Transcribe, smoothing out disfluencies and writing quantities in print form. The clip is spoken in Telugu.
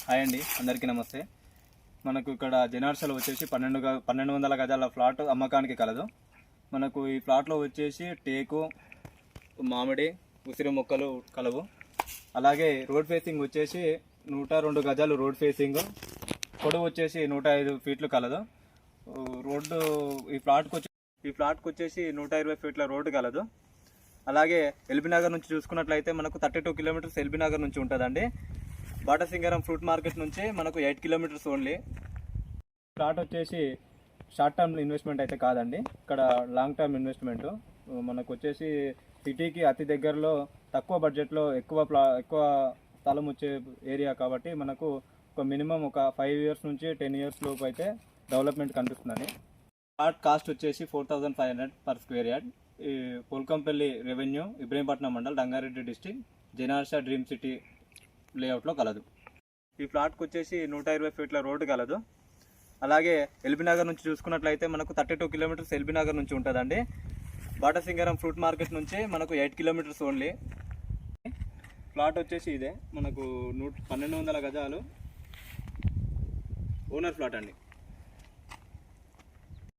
హాయ్ అండి, అందరికీ నమస్తే. మనకు ఇక్కడ జనార్సలో వచ్చేసి 1200 గజాల ఫ్లాట్ అమ్మకానికి కలదు. మనకు ఈ ఫ్లాట్లో వచ్చేసి టేకు, మామిడి, ఉసిరి మొక్కలు కలవు. అలాగే రోడ్ ఫేసింగ్ వచ్చేసి 102 గజాలు రోడ్ ఫేసింగ్, పొడవు వచ్చేసి 105 ఫీట్లు కలదు. రోడ్డు ఈ ఫ్లాట్కి వచ్చేసి 120 ఫీట్ల రోడ్డు కలదు. అలాగే ఎల్బీ నగర్ నుంచి చూసుకున్నట్లయితే మనకు 32 కిలోమీటర్స్ ఎల్బీ నగర్ నుంచి ఉంటుందండి. బాటసింగరం ఫ్రూట్ మార్కెట్ నుంచి మనకు 8 కిలోమీటర్స్ ఓన్లీ. ఫ్లాట్ వచ్చేసి షార్ట్ టర్మ్ ఇన్వెస్ట్మెంట్ అయితే కాదండి, ఇక్కడ లాంగ్ టర్మ్ ఇన్వెస్ట్మెంట్. మనకు వచ్చేసి సిటీకి అతి దగ్గరలో తక్కువ బడ్జెట్లో ఎక్కువ స్థలం వచ్చే ఏరియా కాబట్టి మనకు ఒక మినిమం ఒక 5 ఇయర్స్ నుంచి 10 ఇయర్స్ లోపు అయితే డెవలప్మెంట్ కనిపిస్తుందండి. ఫ్లాట్ కాస్ట్ వచ్చేసి 4500 పర్ స్క్వేర్ యార్డ్. ఈ Polkampalli revenue, Ibrahimpatnam mandal, Rangareddy district, Janarsa dream city లేఅవుట్లో కలదు. ఈ ఫ్లాట్కి వచ్చేసి 120 ఫీట్ల రోడ్డు కలదు. అలాగే ఎల్బీ నగర్ నుంచి చూసుకున్నట్లయితే మనకు 32 కిలోమీటర్స్ ఎల్బీ నగర్ నుంచి ఉంటుందండి. బాటసింగరం ఫ్రూట్ మార్కెట్ నుంచి మనకు 8 కిలోమీటర్స్ ఓన్లీ. ఫ్లాట్ వచ్చేసి ఇదే మనకు 1200 గజాలు ఓనర్ ఫ్లాట్ అండి.